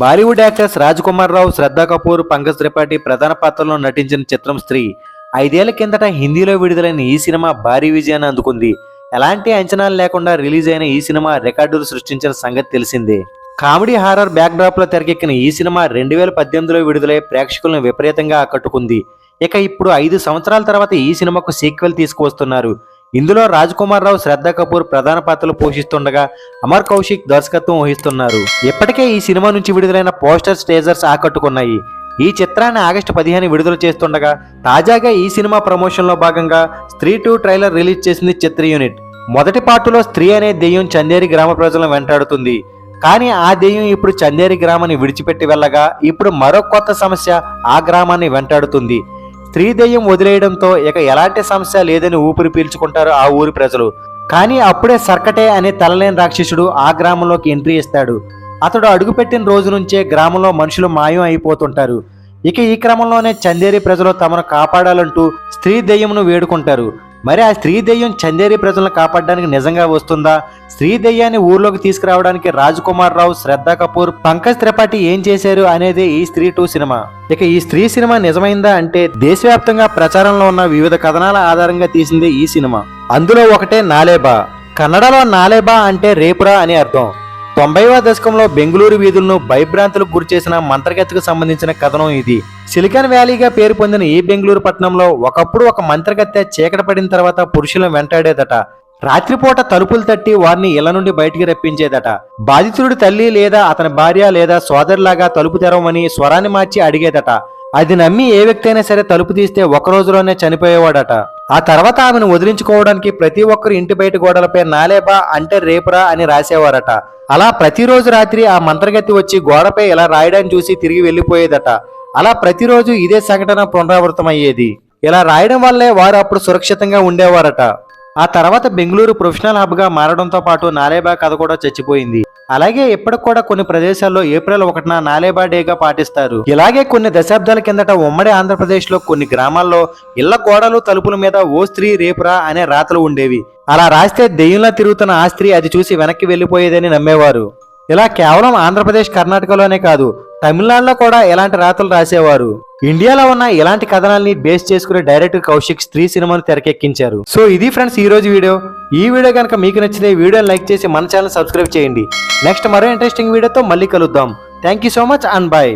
Bollywood actors Raj Kumar రావు, శ్రద్ధా కపూర్, పంకజ్ త్రిపాఠి ప్రధాన పాత్రలో నటించిన చిత్రం స్త్రీ. 5 ఏళ్ల కిందట హిందీలో విడుదలైన ఈ సినిమా భారీ విజయాన్ని అందుకుంది. ఎలాంటి అంచనాలు లేకుండా రిలీజ్ అయిన ఈ సినిమా రికార్డులు సృష్టించిన సంగతి తెలిసిందే. కామెడీ హారర్ బ్యాక్ డ్రాప్ లో తెరకెక్కిన ఈ సినిమా 2018లో విడుదలై ప్రేక్షకులను విపరీతంగా ఆకట్టుకుంది. ఇక ఇప్పుడు 5 సంవత్సరాల తర్వాత ఈ సినిమాకు సీక్వెల్ తీసుకువస్తున్నారు. ఇందులో రాజ్ కుమార్ రావు, శ్రద్ధా కపూర్ ప్రధాన పాత్రలు పోషిస్తుండగా అమర్ కౌశిక్ దర్శకత్వం వహిస్తున్నారు. ఇప్పటికే ఈ సినిమా నుంచి విడుదలైన పోస్టర్స్, టీజర్స్ ఆకట్టుకున్నాయి. ఈ చిత్రాన్ని ఆగస్టు 15 విడుదల చేస్తుండగా తాజాగా ఈ సినిమా ప్రమోషన్ లో భాగంగా స్త్రీ 2 ట్రైలర్ రిలీజ్ చేసింది చిత్ర యూనిట్. మొదటి పార్టులో స్త్రీ అనే దెయ్యం చందేరి గ్రామ ప్రజలను వెంటాడుతుంది. కానీ ఆ దెయ్యం ఇప్పుడు చందేరి గ్రామాన్ని విడిచిపెట్టి వెళ్ళగా ఇప్పుడు మరో కొత్త సమస్య ఆ గ్రామాన్ని వెంటాడుతుంది. స్త్రీ దెయ్యం వదిలేయడంతో ఇక ఎలాంటి సమస్య లేదని ఊపిరి పీల్చుకుంటారు ఆ ఊరి ప్రజలు. కానీ అప్పుడే సర్కటే అనే తలలేని రాక్షసుడు ఆ గ్రామంలోకి ఎంట్రీ ఇస్తాడు. అతడు అడుగుపెట్టిన రోజు నుంచే గ్రామంలో మనుషులు మాయం అయిపోతుంటారు. ఇక ఈ క్రమంలోనే చందేరి ప్రజలు తమను కాపాడాలంటూ స్త్రీ దెయ్యంను వేడుకుంటారు. మరి ఆ స్త్రీ దెయ్యం చందేరి ప్రజలను కాపాడడానికి నిజంగా వస్తుందా? స్త్రీ దెయ్యాన్ని ఊర్లోకి తీసుకురావడానికి రాజ్ కుమార్ రావు, శ్రద్ధా కపూర్, పంకజ్ త్రిపాఠి ఏం చేశారు అనేది ఈ స్త్రీ 2 సినిమా. ఇక ఈ స్త్రీ సినిమా నిజమైందా అంటే దేశవ్యాప్తంగా ప్రచారంలో ఉన్న వివిధ కథనాల ఆధారంగా తీసిందే ఈ సినిమా. అందులో ఒకటే నాలేబా. కన్నడలో నాలేబా అంటే రేపురా అని అర్థం. 90వ దశకంలో బెంగళూరు వీధులను భయభ్రాంతులకు గురిచేసిన మంత్రగతికి సంబంధించిన కథనం ఇది. సిలికాన్ వ్యాలీగా పేరు పొందిన ఈ బెంగళూరు పట్టణంలో ఒకప్పుడు ఒక మంత్రగత్తె చీకటి పడిన తర్వాత పురుషులను వెంటాడేదట. రాత్రిపూట తలుపులు తట్టి వారిని ఇళ్ల నుండి బయటికి రప్పించేదట. బాధితుడి తల్లి లేదా అతని భార్య లేదా సోదరిలాగా తలుపు తెరవమని స్వరాన్ని మార్చి అడిగేదట. అది నమ్మి ఏ వ్యక్తి అయినా సరే తలుపు తీస్తే ఒక రోజులోనే చనిపోయేవాడట. ఆ తర్వాత ఆమెను వదిలించుకోవడానికి ప్రతి ఒక్కరు ఇంటి బయట గోడలపై నాలేబా అంటే రేపురా అని రాసేవారట. అలా ప్రతిరోజు రాత్రి ఆ మంత్రగతి వచ్చి గోడపై ఇలా రాయడాన్ని చూసి తిరిగి వెళ్లిపోయేదట. అలా ప్రతిరోజు ఇదే సంఘటన పునరావృతమయ్యేది. ఇలా రాయడం వల్లే వారు అప్పుడు సురక్షితంగా ఉండేవారట. ఆ తర్వాత బెంగళూరు ప్రొఫెషనల్ హబ్ గా మారడంతో పాటు నాలేబా కథ కూడా చచ్చిపోయింది. అలాగే ఇప్పటికి కూడా కొన్ని ప్రదేశాల్లో ఏప్రిల్ 1న నాలేబా డేగా పాటిస్తారు. ఇలాగే కొన్ని దశాబ్దాల కిందట ఉమ్మడి ఆంధ్రప్రదేశ్ లో కొన్ని గ్రామాల్లో ఇళ్ల గోడలు, తలుపుల మీద ఓ స్త్రీ రేపురా అనే రాతలు ఉండేవి. అలా రాస్తే దెయ్యంలా తిరుగుతున్న ఆ స్త్రీ అది చూసి వెనక్కి వెళ్లిపోయేదని నమ్మేవారు. ఇలా కేవలం ఆంధ్రప్రదేశ్, కర్ణాటకలోనే కాదు తమిళనాడులో కూడా ఇలాంటి రాతలు రాసేవారు. ఇండియాలో ఉన్న ఇలాంటి కథనాల్ని బేస్ చేసుకుని డైరెక్టర్ కౌశిక్ స్త్రీ సినిమాను తెరకెక్కించారు. సో ఇది ఫ్రెండ్స్ ఈ రోజు వీడియో. ఈ వీడియో కనుక మీకు నచ్చితే వీడియోని లైక్ చేసి మన ఛానల్ సబ్స్క్రైబ్ చేయండి. నెక్స్ట్ మరో ఇంట్రెస్టింగ్ వీడియోతో మళ్ళీ కలుద్దాం. Thank you so much and bye.